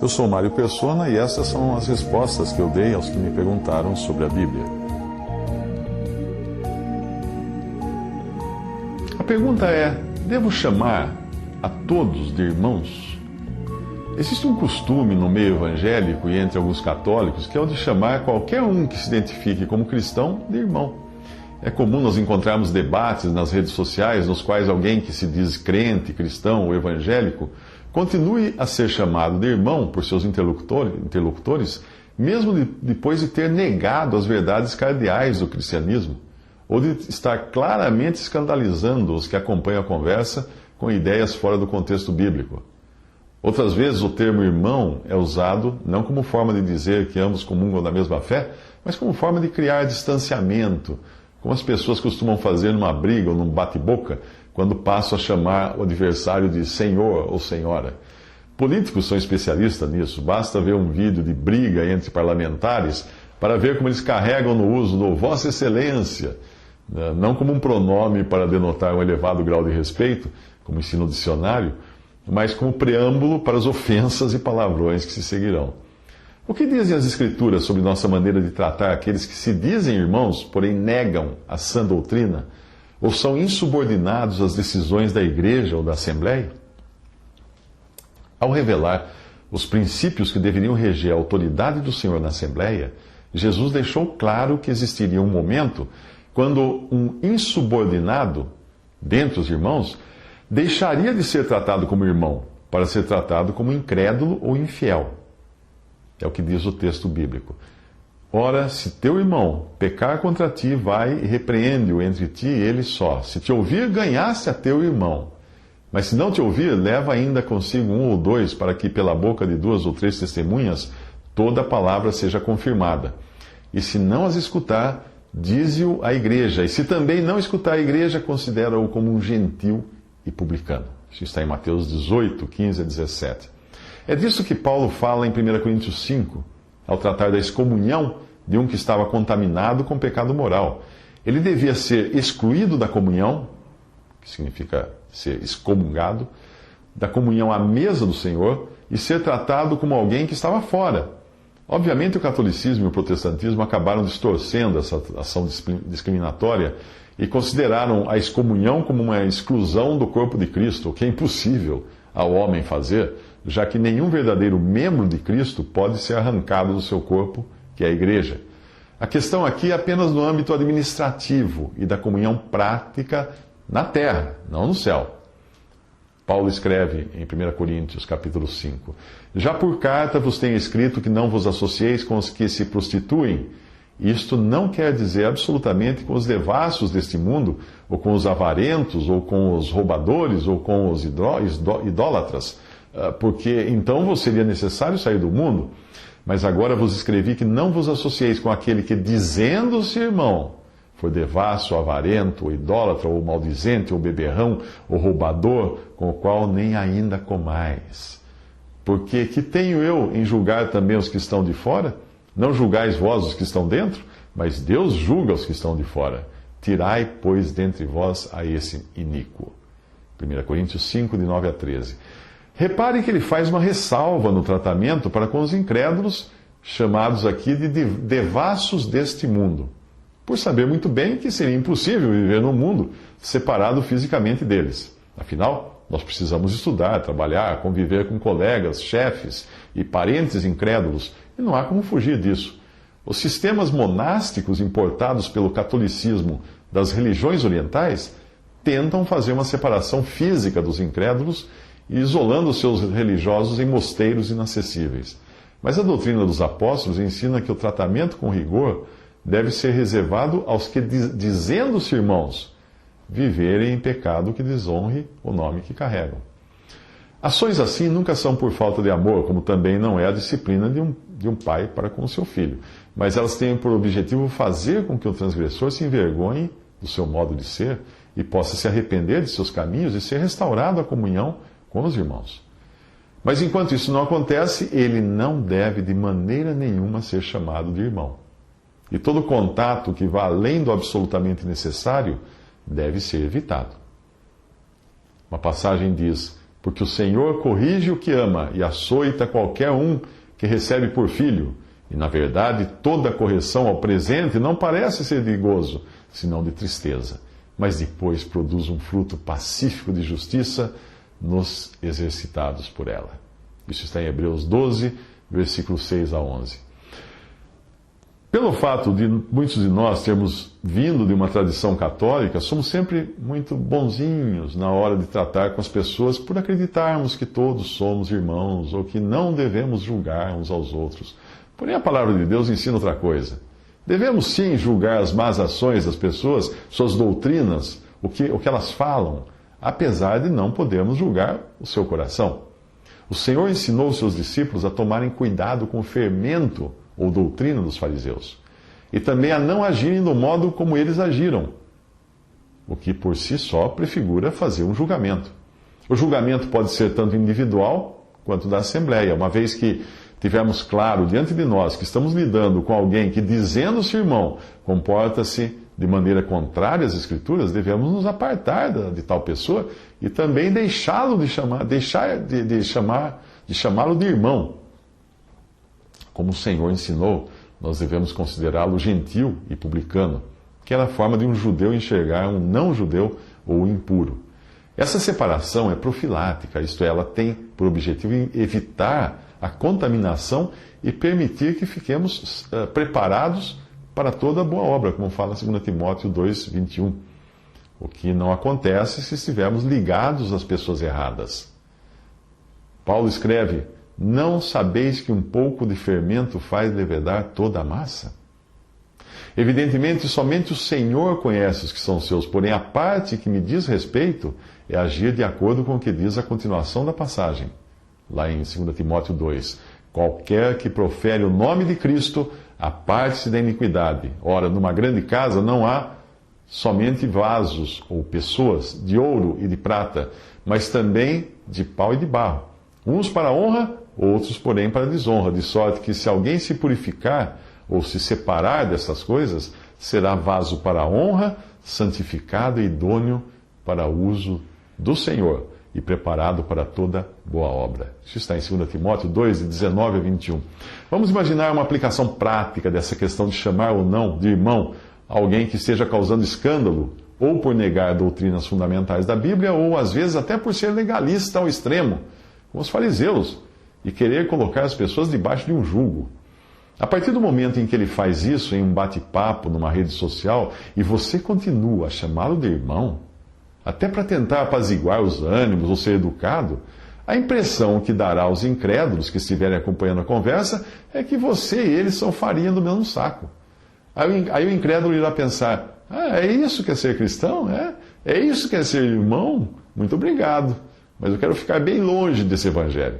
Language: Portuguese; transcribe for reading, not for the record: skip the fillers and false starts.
Eu sou Mário Persona e essas são as respostas que eu dei aos que me perguntaram sobre a Bíblia. A pergunta é: devo chamar a todos de irmãos? Existe um costume no meio evangélico e entre alguns católicos que é o de chamar qualquer um que se identifique como cristão de irmão. É comum nós encontrarmos debates nas redes sociais nos quais alguém que se diz crente, cristão ou evangélico continue a ser chamado de irmão por seus interlocutores, mesmo depois de ter negado as verdades cardeais do cristianismo, ou de estar claramente escandalizando os que acompanham a conversa com ideias fora do contexto bíblico. Outras vezes o termo irmão é usado não como forma de dizer que ambos comungam da mesma fé, mas como forma de criar distanciamento, como as pessoas costumam fazer numa briga ou num bate-boca, quando passam a chamar o adversário de senhor ou senhora. Políticos são especialistas nisso. Basta ver um vídeo de briga entre parlamentares para ver como eles carregam no uso do Vossa Excelência, não como um pronome para denotar um elevado grau de respeito, como ensina o dicionário, mas como preâmbulo para as ofensas e palavrões que se seguirão. O que dizem as Escrituras sobre nossa maneira de tratar aqueles que se dizem irmãos, porém negam a sã doutrina, ou são insubordinados às decisões da igreja ou da assembleia? Ao revelar os princípios que deveriam reger a autoridade do Senhor na assembleia, Jesus deixou claro que existiria um momento quando um insubordinado, dentre os irmãos, deixaria de ser tratado como irmão para ser tratado como incrédulo ou infiel. É o que diz o texto bíblico. Ora, se teu irmão pecar contra ti, vai e repreende-o entre ti e ele só. Se te ouvir, ganhaste a teu irmão. Mas se não te ouvir, leva ainda consigo um ou dois, para que pela boca de 2 ou 3 testemunhas toda a palavra seja confirmada. E se não as escutar, dize-o à igreja. E se também não escutar a igreja, considera-o como um gentil e publicano. Isso está em Mateus 18, 15 a 17. É disso que Paulo fala em 1 Coríntios 5, ao tratar da excomunhão de um que estava contaminado com pecado moral. Ele devia ser excluído da comunhão, que significa ser excomungado, da comunhão à mesa do Senhor, e ser tratado como alguém que estava fora. Obviamente, o catolicismo e o protestantismo acabaram distorcendo essa ação discriminatória e consideraram a excomunhão como uma exclusão do corpo de Cristo, o que é impossível ao homem fazer, já que nenhum verdadeiro membro de Cristo pode ser arrancado do seu corpo, que é a igreja. A questão aqui é apenas no âmbito administrativo e da comunhão prática na terra, não no céu. Paulo escreve em 1 Coríntios, capítulo 5, já por carta vos tenho escrito que não vos associeis com os que se prostituem. Isto não quer dizer absolutamente com os devassos deste mundo, ou com os avarentos, ou com os roubadores, ou com os idólatras, porque então vos seria necessário sair do mundo. Mas agora vos escrevi que não vos associeis com aquele que, dizendo-se irmão, for devasso, avarento, ou idólatra, ou maldizente, ou beberrão, ou roubador, com o qual nem ainda comais. Porque que tenho eu em julgar também os que estão de fora? Não julgais vós os que estão dentro, mas Deus julga os que estão de fora. Tirai, pois, dentre vós a esse iníquo. 1 Coríntios 5, de 9 a 13. Repare que ele faz uma ressalva no tratamento para com os incrédulos, chamados aqui de devassos deste mundo, por saber muito bem que seria impossível viver no mundo separado fisicamente deles. Afinal, nós precisamos estudar, trabalhar, conviver com colegas, chefes e parentes incrédulos, e não há como fugir disso. Os sistemas monásticos importados pelo catolicismo das religiões orientais tentam fazer uma separação física dos incrédulos, isolando os seus religiosos em mosteiros inacessíveis. Mas a doutrina dos apóstolos ensina que o tratamento com rigor deve ser reservado aos que, dizendo-se irmãos, viverem em pecado que desonre o nome que carregam. Ações assim nunca são por falta de amor, como também não é a disciplina de um pai para com o seu filho. Mas elas têm por objetivo fazer com que o transgressor se envergonhe do seu modo de ser e possa se arrepender de seus caminhos e ser restaurado à comunhão com os irmãos. Mas enquanto isso não acontece, ele não deve de maneira nenhuma ser chamado de irmão. E todo contato que vá além do absolutamente necessário deve ser evitado. Uma passagem diz: Porque o Senhor corrige o que ama e açoita qualquer um que recebe por filho. E, na verdade, toda correção ao presente não parece ser de gozo, senão de tristeza, mas depois produz um fruto pacífico de justiça nos exercitados por ela. Isso está em Hebreus 12, versículos 6 a 11. Pelo fato de muitos de nós termos vindo de uma tradição católica, somos sempre muito bonzinhos na hora de tratar com as pessoas por acreditarmos que todos somos irmãos ou que não devemos julgar uns aos outros. Porém, a palavra de Deus ensina outra coisa. Devemos sim julgar as más ações das pessoas, suas doutrinas, o que elas falam, apesar de não podermos julgar o seu coração. O Senhor ensinou os seus discípulos a tomarem cuidado com o fermento ou doutrina dos fariseus, e também a não agirem do modo como eles agiram, o que por si só prefigura fazer um julgamento. O julgamento pode ser tanto individual quanto da Assembleia, uma vez que tivermos claro diante de nós que estamos lidando com alguém que, dizendo-se irmão, comporta-se de maneira contrária às Escrituras, devemos nos apartar de tal pessoa e também deixá-lo de chamá-lo de irmão. Como o Senhor ensinou, nós devemos considerá-lo gentil e publicano, que era a forma de um judeu enxergar um não-judeu ou impuro. Essa separação é profilática, isto é, ela tem por objetivo evitar a contaminação e permitir que fiquemos preparados para toda boa obra, como fala 2 Timóteo 2, 21. O que não acontece se estivermos ligados às pessoas erradas. Paulo escreve: não sabeis que um pouco de fermento faz levedar toda a massa? Evidentemente, somente o Senhor conhece os que são seus, porém a parte que me diz respeito é agir de acordo com o que diz a continuação da passagem, lá em 2 Timóteo 2. Qualquer que profere o nome de Cristo, aparte-se da iniquidade. Ora, numa grande casa não há somente vasos ou pessoas de ouro e de prata, mas também de pau e de barro. Uns para honra, outros, porém, para desonra, de sorte que se alguém se purificar ou se separar dessas coisas, será vaso para a honra, santificado e idôneo para o uso do Senhor e preparado para toda boa obra. Isso está em 2 Timóteo 2, de 19 a 21. Vamos imaginar uma aplicação prática dessa questão de chamar ou não de irmão alguém que esteja causando escândalo, ou por negar doutrinas fundamentais da Bíblia, ou às vezes até por ser legalista ao extremo, como os fariseus, e querer colocar as pessoas debaixo de um jugo. A partir do momento em que ele faz isso em um bate-papo numa rede social, e você continua a chamá-lo de irmão, até para tentar apaziguar os ânimos ou ser educado, a impressão que dará aos incrédulos que estiverem acompanhando a conversa é que você e ele são farinha do mesmo saco. Aí o incrédulo irá pensar: ah, é isso que é ser cristão? É isso que é ser irmão? Muito obrigado, mas eu quero ficar bem longe desse evangelho.